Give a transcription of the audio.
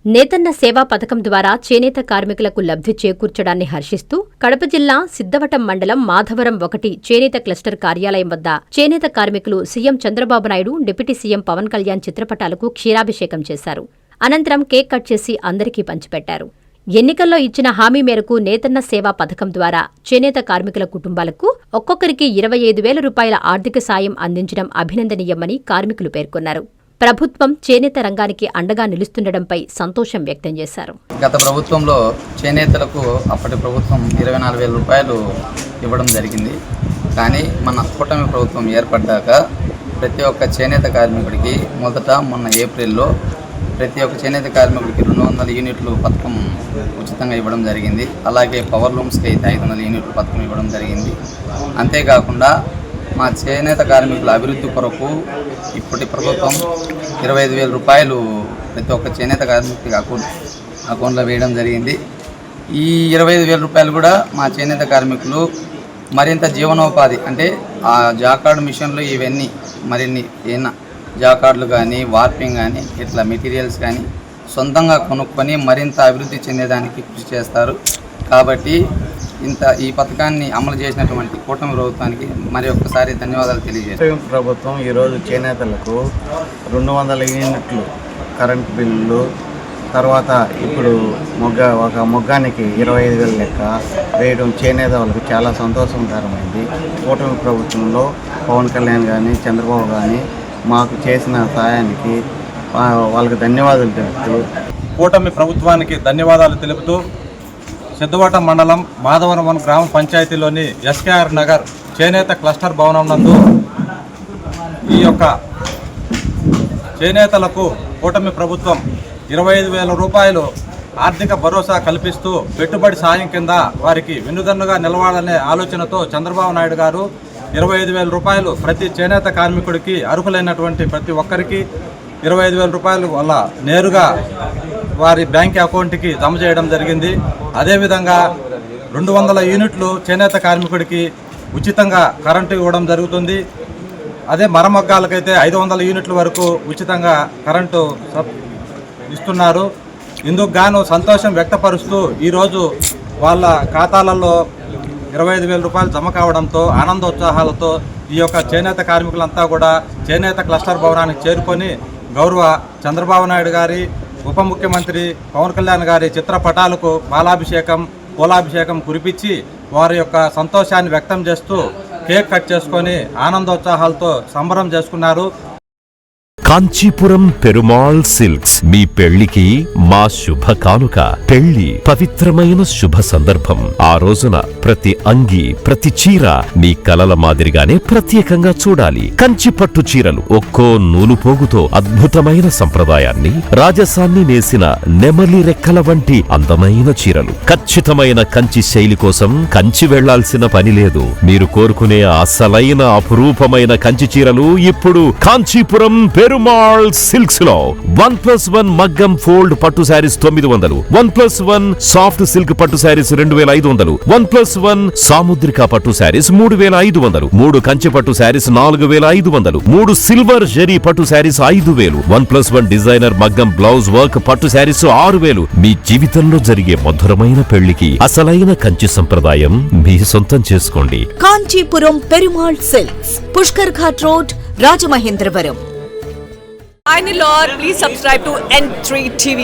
నేతన్న సేవా పథకం ద్వారా చేనేత కార్మికులకు లబ్ధి చేకూర్చడాన్ని హర్షిస్తూ కడప జిల్లా సిద్ధవటం మండలం మాధవరం 1 చేనేత క్లస్టర్ కార్యాలయం వద్ద చేనేత కార్మికులు CM Chandrababu Naidu, deputy CM Pawan Kalyan చిత్రపటాలకు క్షీరాభిషేకం చేశారు. అనంతరం కేక్ కట్ చేసి అందరికీ పంచిపెట్టారు. ఎన్నికల్లో ఇచ్చిన హామీ మేరకు నేతన్న సేవా పథకం ద్వారా చేనేత కార్మికుల కుటుంబాలకు ఒక్కొక్కరికి 25,000 రూపాయల ఆర్థిక సాయం అందించడం అభినందనీయమని కార్మికులు పేర్కొన్నారు. ప్రభుత్వం చేనేత రంగానికి అండగా నిలుస్తుండటంపై సంతోషం వ్యక్తం చేశారు. గత ప్రభుత్వంలో చేనేతలకు అప్పటి ప్రభుత్వం 24,000 రూపాయలు ఇవ్వడం జరిగింది. కానీ మన కూటమి ప్రభుత్వం ఏర్పడ్డాక ప్రతి ఒక్క చేనేత కార్మికుడికి మొన్న ఏప్రిల్లో ప్రతి ఒక్క చేనేత కార్మికుడికి 200 యూనిట్లు పథకం ఉచితంగా ఇవ్వడం జరిగింది. అలాగే పవర్ లూమ్స్కి అయితే 500 యూనిట్లు పథకం ఇవ్వడం జరిగింది. అంతేకాకుండా మా చేనేత కార్మికుల అభివృద్ధి కొరకు ఇప్పటి ప్రభుత్వం 25,000 రూపాయలు ప్రతి ఒక్క చేనేత కార్మికుడికి అకౌంట్లో వేయడం జరిగింది. ఈ 25,000 రూపాయలు కూడా మా చేనేత కార్మికులు మరింత జీవనోపాధి అంటే ఆ జాకార్డ్ మిషన్లు ఇవన్నీ మరిన్ని ఏమైనా జాకార్డులు కానీ వార్పింగ్ కానీ ఇట్లా మెటీరియల్స్ కానీ సొంతంగా కొనుక్కొని మరింత అభివృద్ధి చెందేదానికి కృషి చేస్తారు. కాబట్టి ఈ పథకాన్ని అమలు చేసినటువంటి కూటమి ప్రభుత్వానికి మరి ఒక్కసారి ధన్యవాదాలు తెలియజేస్తాం. ప్రభుత్వం ఈరోజు చేనేతలకు 200 యూనిట్లు కరెంట్ బిల్లు, తర్వాత ఇప్పుడు ఒక మొగ్గానికి 25,000 లెక్క వేయడం చేనేత వాళ్ళకి చాలా సంతోషకరమైంది. కూటమి ప్రభుత్వంలో పవన్ కళ్యాణ్ కానీ చంద్రబాబు కానీ మాకు చేసిన సహాయానికి వాళ్ళకి ధన్యవాదాలు తెలుపుతూ కూటమి ప్రభుత్వానికి ధన్యవాదాలు తెలుపుతూ సిద్ధవటం మండలం మాధవరం గ్రామ పంచాయతీలోని ఎస్కేఆర్ నగర్ చేనేత క్లస్టర్ భవనం నందు ఈ యొక్క చేనేతలకు కూటమి ప్రభుత్వం 25,000 రూపాయలు ఆర్థిక భరోసా కల్పిస్తూ పెట్టుబడి సాయం కింద వారికి వెన్నుదన్నుగా నిలవాలనే ఆలోచనతో చంద్రబాబు నాయుడు గారు 25,000 రూపాయలు ప్రతి చేనేత కార్మికుడికి అర్హులైనటువంటి ప్రతి ఒక్కరికి 25,000 రూపాయలు వల్ల నేరుగా వారి బ్యాంక్ అకౌంట్కి జమ చేయడం జరిగింది. అదేవిధంగా 200 యూనిట్లు చేనేత కార్మికుడికి ఉచితంగా కరెంటు ఇవ్వడం జరుగుతుంది. అదే మరమగ్గాలకైతే 500 యూనిట్ల వరకు ఉచితంగా కరెంటు ఇస్తున్నారు. ఇందుకు గాను సంతోషం వ్యక్తపరుస్తూ ఈరోజు వాళ్ళ ఖాతాలలో 25,000 రూపాయలు జమ కావడంతో ఆనందోత్సాహాలతో ఈ యొక్క చేనేత కార్మికులంతా కూడా చేనేత క్లస్టర్ భవనానికి చేరుకొని గౌరవ చంద్రబాబు నాయుడు గారి, ఉప ముఖ్యమంత్రి పవన్ కళ్యాణ్ గారి చిత్రపటాలకు పాలాభిషేకం, పూలాభిషేకం కురిపించి వారి యొక్క సంతోషాన్ని వ్యక్తం చేస్తూ కేక్ కట్ చేసుకొని ఆనందోత్సాహాలతో సంబరం చేసుకున్నారు. కాంచీపురం పెరుమాళ్ సిల్క్స్ మీ పెళ్లికి మా శుభ కానుక. పెళ్లి పవిత్రమైన శుభ సందర్భం. ఆ రోజున ప్రతి అంగి, ప్రతి చీర మీ కలల మాదిరిగానే ప్రత్యేకంగా చూడాలి. కంచి పట్టు చీరలు ఒక్కో నూలు పోగుతో అద్భుతమైన సంప్రదాయాన్ని, రాజసాన్ని నేసిన నెమలి రెక్కల వంటి అందమైన చీరలు. ఖచ్చితమైన కంచి శైలి కోసం కంచి వెళ్లాల్సిన పని లేదు. మీరు కోరుకునే అసలైన అపురూపమైన కంచి చీరలు ఇప్పుడు కాంచీపురం పెరుమాళ్ సిల్క్స్ లో 1+1 మగ్గం ఫోల్డ్ పట్టు శారీస్ 900, 1+1 సాఫ్ట్ సిల్క్ పట్టు శారీస్ 2,500, 1+1 సాముద్రిక పట్టు శారీస్ 3,500, 3 కంచి పట్టు శారీస్ 4,500, 3 సిల్వర్ జరీ పట్టు శారీస్ 5,000, 1+1 డిజైనర్ మగ్గం బ్లౌజ్ వర్క్ పట్టు శారీస్ 6,000. మీ జీవితంలో జరిగే మధురమైన పెళ్లికి అసలైన కంచి సంప్రదాయం మీ సొంతం చేసుకోండి. Kanchipuram Perumal silks, Pushkar ghat road, Rajamahendravaram. Please subscribe to N3 TV.